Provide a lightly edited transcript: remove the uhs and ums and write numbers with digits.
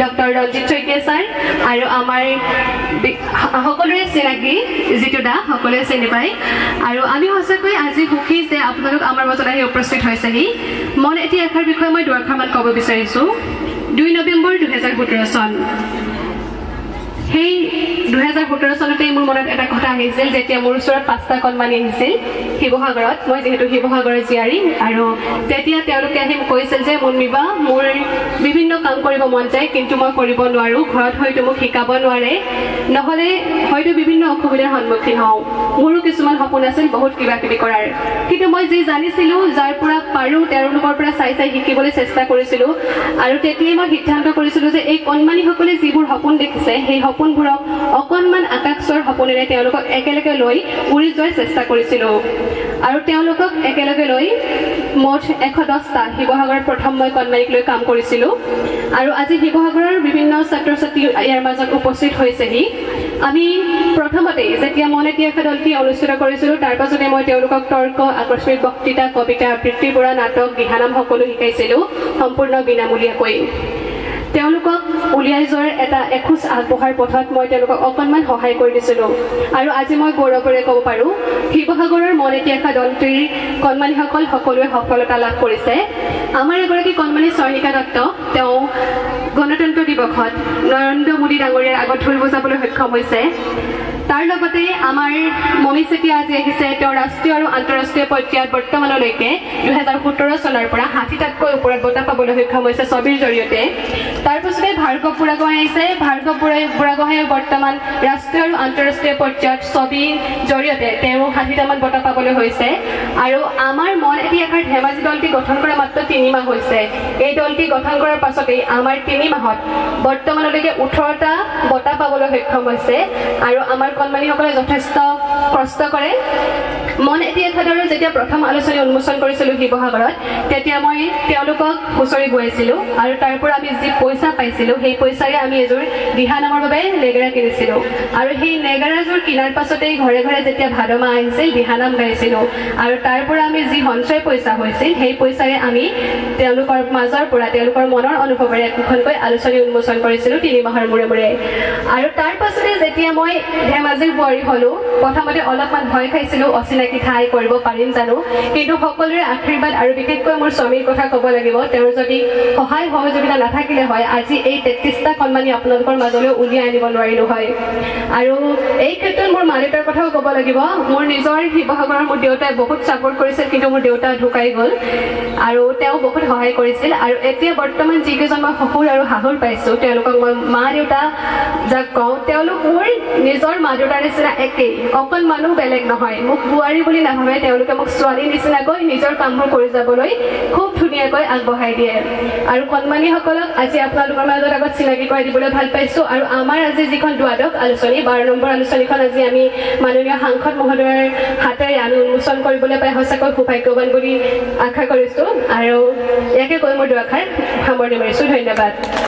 doctor Ranjit Saikia sir আৰু আমাৰ সকলোৰে চিনাকি যিটো দা সকলোৱে চিনি পায় আৰু আমি সঁচাকৈ আজি সুখী যে আপোনালোক আমাৰ মাজত আহি উপস্থিত হৈছেহি মন এটি আশাৰ বিষয়ে মই দুআষাৰমান ক'ব বিচাৰিছোঁ 2 নৱেম্বৰ 2017 চন সেই 2017 চনতে মোৰ মনত এটা কথা আহিছিল যেতিয়া মোৰ ওচৰত 5টা কণমানি আহিছিল শিৱসাগৰত মই যেহেতু শিৱসাগৰৰ জীয়াৰী আৰু তেতিয়া তেওঁলোকে আহি কৈছিল যে মুনমিবা মোৰ বিভিন্ন কাম কৰিব মন যায় কিন্তু মই কৰিব নোৱাৰো ঘৰত হয়তো মোক শিকাব নোৱাৰে নহলে হয়তো বিভিন্ন অসুবিধাৰ সন্মুখীন হওঁ মোৰো কিছুমান সপোন আছিল বহুত কিবা কিবি কৰাৰ কিন্তু মই যি জানিছিলো যাৰ পৰা পাৰো তেওঁলোকৰ পৰা চাই শিকিবলৈ চেষ্টা কৰিছিলো আৰু তেতিয়াই মই সিদ্ধান্ত কৰিছিলো যে এই কণমানিসকলে যিবোৰ সপোন দেখিছে সেই সপোনবোৰক অকণমান আকাশৰ সপোনেৰে তেওঁলোকক একেলগে লৈ উৰি যোৱাৰ চেষ্টা কৰিছিলো আৰু তেওঁলোকক একেলগে লৈ মোট 110টা শিৱসাগৰৰ প্ৰথম মই কণমানিক লৈ কাম কৰিছিলো আৰু আজি শিৱসাগৰৰ বিভিন্ন ছাত্ৰ ছাত্ৰী ইয়াৰ মাজত উপস্থিত হৈছেহি আমি প্ৰথমতে যেতিয়া মন এটি আশা দলটি অনুষ্ঠিত কৰিছিলো তাৰ পাছতে মই তেওঁলোকক তৰ্ক আকস্মিক বক্তৃতা কবিতা আবৃত্তিৰ পৰা নাটক দিহানাম সকলো শিকাইছিলো সম্পূৰ্ণ বিনামূলীয়াকৈ তেওঁলোকক উলিয়াই যোৱাৰ এটা এখোজ আগবঢ়াৰ পথত মই তেওঁলোকক অকণমান সহায় কৰি দিছিলো আৰু আজি মই গৌৰৱেৰে ক'ব পাৰো শিৱসাগৰৰ মন এটি আশা দলটিৰ কণমানিসকল সকলোৱে সফলতা লাভ কৰিছে আমাৰ এগৰাকী কণমানি চয়নিকা দত্ত তেওঁ গণতন্ত্ৰ দিৱসত নৰেন্দ্ৰ মোদী ডাঙৰীয়াৰ আগত ঢোল বজাবলৈ সক্ষম হৈছে তাৰ লগতে আমাৰ মমি চেতিয়া আজি আহিছে তেওঁ ৰাষ্ট্ৰীয় আৰু আন্তঃৰাষ্ট্ৰীয় পৰ্যায়ত বৰ্তমানলৈকে 2017 চনৰ পৰা 60টাতকৈ ওপৰত বঁটা পাবলৈ সক্ষম হৈছে ছবিৰ জৰিয়তে তাৰ পিছতে ভাৰ্গৱ বুঢ়াগোহাঁই আহিছে ভাৰ্গৱ বুঢ়াগোহাঁই বৰ্তমান ৰাষ্ট্ৰীয় আৰু আন্তঃৰাষ্ট্ৰীয় পৰ্যায়ত ছবিৰ জৰিয়তে তেওঁ 60টামান বঁটা পাবলৈ হৈছে আৰু আমাৰ মন এটি আশাৰ ধেমাজি দলটি গঠন কৰা মাত্ৰ 3 মাহ হৈছে এই দলটি গঠন কৰাৰ পাছতে আমাৰ 3 মাহত বৰ্তমানলৈকে 18টা বঁটা পাবলৈ সক্ষম হৈছে আৰু আমাৰ কণমানিসকলে যথেষ্ট কষ্ট কৰে মন এটি আশা দলৰ যেতিয়া প্ৰথম আলোচনী উন্মোচন কৰিছিলো শিৱসাগৰত তেতিয়া মই তেওঁলোকক হুঁচৰি গোৱাইছিলো আৰু তাৰ পৰা আমি যি পইচা পাইছিলো সেই পইচাৰে আমি এযোৰ দিহানামৰ বাবে নেগেৰা কিনিছিলো আৰু সেই নেগেৰাযোৰ কিনাৰ পাছতেই ঘৰে ঘৰে যেতিয়া ভাদমা আহিছিল দিহানাম গাইছিলো আৰু তাৰ পৰা আমি যি সঞ্চয় পইচা হৈছিল সেই পইচাৰে আমি তেওঁলোকৰ মাজৰ পৰা তেওঁলোকৰ মনৰ অনুভৱেৰে একোখনকৈ আলোচনী উন্মোচন কৰিছিলো 3 মাহৰ মূৰে মূৰে আৰু তাৰ পাছতে যেতিয়া মই ধেমাজিৰ বোৱাৰী হলো প্ৰথমতে অলপমান ভয় খাইছিলো অচিনাকি ঠাই কৰিব পাৰিম জানো কিন্তু সকলোৰে আশীৰ্বাদ আৰু বিশেষকৈ মোৰ স্বামীৰ কথা ক'ব লাগিব তেওঁৰ যদি সহায় সহযোগিতা নাথাকিলে হয় আজি এই 33টা কণমানি আপোনালোকৰ মাজলৈ উলিয়াই আনিব নোৱাৰিলো হয় আৰু এই ক্ষেত্ৰত মোৰ মা দেউতাৰ কথাও ক'ব লাগিব মোৰ নিজৰ শিৱসাগৰৰ মোৰ দেউতাই বহুত ছাপোৰ্ট কৰিছিল কিন্তু মোৰ দেউতা ঢুকাই গ'ল আৰু তেওঁ বহুত সহায় কৰিছিল আৰু এতিয়া বৰ্তমান যিকেইজন মই শহুৰ আৰু শাহুৰ পাইছো তেওঁলোকক মই মা দেউতা যাক কওঁ তেওঁলোক মোৰ নিজৰ মা দেউতাৰ নিচিনা একেই অকণমানো বেলেগ নহয় মোক বোৱাৰী বুলি নাভাবে তেওঁলোকে মোক ছোৱালী নিচিনাকৈ নিজৰ কামবোৰ কৰি যাবলৈ খুব ধুনীয়াকৈ আগবঢ়াই দিয়ে আৰু কণমানিসকলক আজি আপোনালোকৰ মাজত আগত চিনাকি কৰাই দিবলৈ ভাল পাইছো আৰু আমাৰ আজি যিখন দ্বাদশ আলোচনী 12 নম্বৰ আলোচনীখন আজি আমি মাননীয় সাংসদ মহোদয়ৰ হাতেৰে আমি উন্মোচন কৰিবলৈ পাই সঁচাকৈ সৌভাগ্যৱান বুলি আশা কৰিছো আৰু ইয়াকে কৈ মোৰ দুআষাৰ সামৰণি মাৰিছো ধন্যবাদ